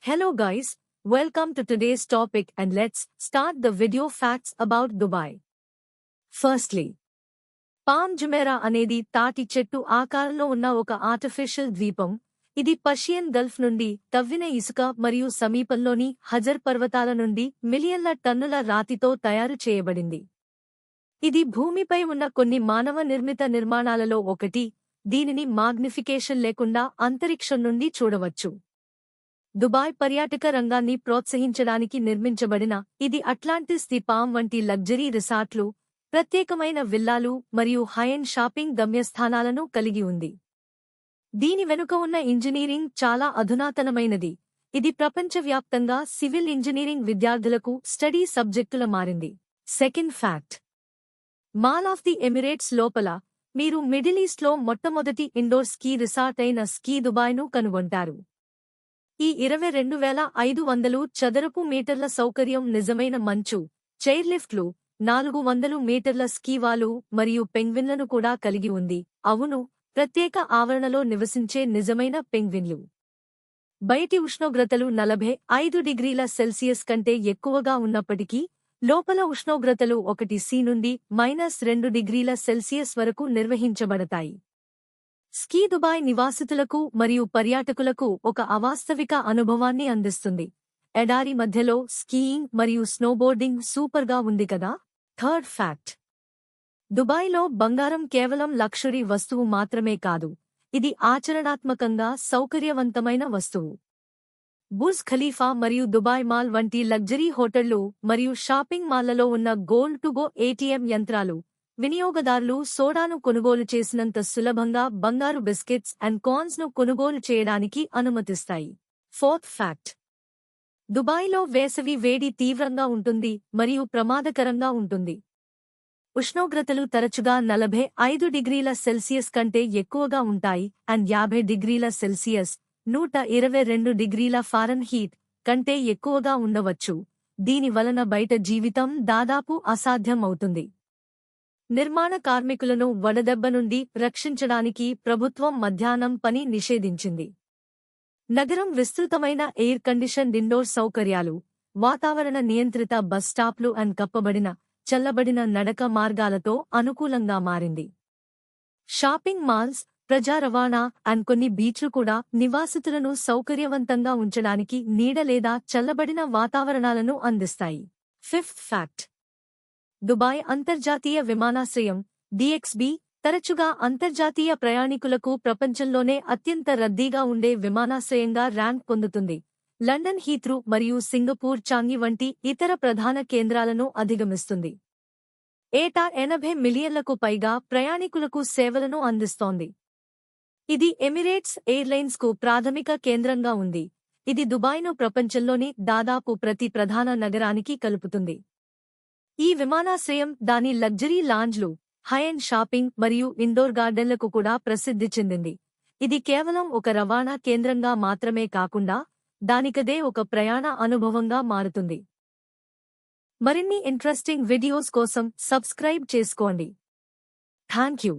Hello guys, welcome to today's topic and let's start the video facts about Dubai. Firstly, palm Jumeirah అనేది తాటి చెట్టు ఆకారంలో ఉన్న ఒక ఆర్టిఫిషియల్ ద్వీపం. ఇది పర్షియన్ గల్ఫ్ నుండి తవ్విన ఇసుక మరియు సమీపంలోని హజర్ పర్వతాల నుండి మిలియన్ల టన్నుల రాతితో తయారు చేయబడింది. ఇది భూమిపై ఉన్న కొన్ని మానవ నిర్మిత నిర్మాణాలలో ఒకటి. దీనిని మాగ్నిఫికేషన్ లేకుండా అంతరిక్షం నుండి చూడవచ్చు. దుబాయ్ పర్యాటక రంగాన్ని ప్రోత్సహించడానికి నిర్మించబడిన ఇది అట్లాంటిస్ ది పామ్ వంటి లగ్జరీ రిసార్ట్లు, ప్రత్యేకమైన విల్లాలు మరియు హై-ఎండ్ షాపింగ్ గమ్యస్థానాలను కలిగి ఉంది. దీని వెనుక ఉన్న ఇంజనీరింగ్ చాలా అధునాతనమైనది. ఇది ప్రపంచవ్యాప్తంగా సివిల్ ఇంజనీరింగ్ విద్యార్థులకు స్టడీ సబ్జెక్టుల మారింది. Second fact, mall of the Emirates లోపల మీరు మిడిల్ ఈస్ట్లో మొట్టమొదటి ఇండోర్ స్కీ రిసార్ట్ అయిన స్కీ దుబాయ్ను కనుగొంటారు. ఈ 22,500 చదరపు మీటర్ల సౌకర్యం నిజమైన మంచు, చైర్లిఫ్ట్లు, 400 మీటర్ల స్కీవాలు మరియు పెంగ్విన్లను కూడా కలిగి ఉంది. అవును, ప్రత్యేక ఆవరణలో నివసించే నిజమైన పెంగ్విన్లు. బయటి ఉష్ణోగ్రతలు 45 డిగ్రీల సెల్సియస్ కంటే ఎక్కువగా ఉన్నప్పటికీ లోపల ఉష్ణోగ్రతలు 1°C నుండి -2 డిగ్రీల సెల్సియస్ వరకు నిర్వహించబడతాయి. స్కీ దుబాయ్ నివాసితులకు మరియు పర్యాటకులకు ఒక అవాస్తవిక అనుభవాన్ని అందిస్తుంది. ఎడారి మధ్యలో స్కీయింగ్ మరియు స్నోబోర్డింగ్ సూపర్గా ఉంది కదా. థర్డ్ ఫ్యాక్ట్, దుబాయ్లో బంగారం కేవలం లక్షరీ వస్తువు మాత్రమే కాదు, ఇది ఆచరణాత్మకంగా సౌకర్యవంతమైన వస్తువు. బుర్జ్ ఖలీఫా మరియు దుబాయ్ మాల్ వంటి లగ్జరీ హోటళ్లు మరియు షాపింగ్ మాల్లలో ఉన్న గోల్డ్ టు గో ఏటీఎం యంత్రాలు వినియోగదారులు సోడాను కొనుగోలు చేసినంత సులభంగా బంగారు బిస్కెట్స్ అండ్ కార్న్స్ను కొనుగోలు చేయడానికి అనుమతిస్తాయి. ఫోర్త్ ఫ్యాక్ట్, దుబాయ్లో వేసవి వేడి తీవ్రంగా ఉంటుంది మరియు ప్రమాదకరంగా ఉంటుంది. ఉష్ణోగ్రతలు తరచుగా 45 డిగ్రీల సెల్సియస్ కంటే ఎక్కువగా ఉంటాయి అండ్ 50 డిగ్రీల సెల్సియస్ 122 డిగ్రీల ఫారెన్హీట్ కంటే ఎక్కువగా ఉండవచ్చు. దీని వలన బయట జీవితం దాదాపు అసాధ్యం అవుతుంది. నిర్మాణ కార్మికులను వడదెబ్బ నుండి రక్షించడానికి ప్రభుత్వం మధ్యాహ్నం పని నిషేధించింది. నగరం విస్తృతమైన ఎయిర్ కండిషన్డ్ ఇండోర్ సౌకర్యాలు, వాతావరణ నియంత్రిత బస్ స్టాప్లు అండ్ కప్పబడిన, చల్లబడిన నడక మార్గాలతో అనుకూలంగా మారింది. షాపింగ్ మాల్స్, ప్రజా రవాణా అండ్ కొన్ని బీచ్లు కూడా నివాసితులను సౌకర్యవంతంగా ఉంచడానికి నీడ లేదా చల్లబడిన వాతావరణాలను అందిస్తాయి. ఫిఫ్త్ ఫ్యాక్ట్, దుబాయ్ అంతర్జాతీయ విమానాశ్రయం DXB తరచుగా అంతర్జాతీయ ప్రయాణికులకు ప్రపంచంలోనే అత్యంత రద్దీగా ఉండే విమానాశ్రయంగా ర్యాంక్ పొందుతుంది. లండన్ హీత్రూ మరియు సింగపూర్ చాంగి వంటి ఇతర ప్రధాన కేంద్రాలను అధిగమిస్తుంది. ఏటా 80 మిలియన్లకు పైగా ప్రయాణికులకు సేవలను అందిస్తోంది. ఇది ఎమిరేట్స్ ఎయిర్లైన్స్కు ప్రాథమిక కేంద్రంగా ఉంది. ఇది దుబాయ్ను ప్రపంచంలోని దాదాపు ప్రతి ప్రధాన నగరానికి కలుపుతుంది. ఈ విమానాశ్రయం దాని లగ్జరీ లాంజ్లు, హై-ఎండ్ షాపింగ్ మరియు ఇండోర్ గార్డెన్లకు కూడా ప్రసిద్ధి చెందింది. ఇది కేవలం ఒక రవాణా కేంద్రంగా మాత్రమే కాకుండా దానికదే ఒక ప్రయాణ అనుభవంగా మారుతుంది. మరిన్ని ఇంట్రెస్టింగ్ వీడియోస్ కోసం సబ్స్క్రైబ్ చేసుకోండి. థాంక్యూ.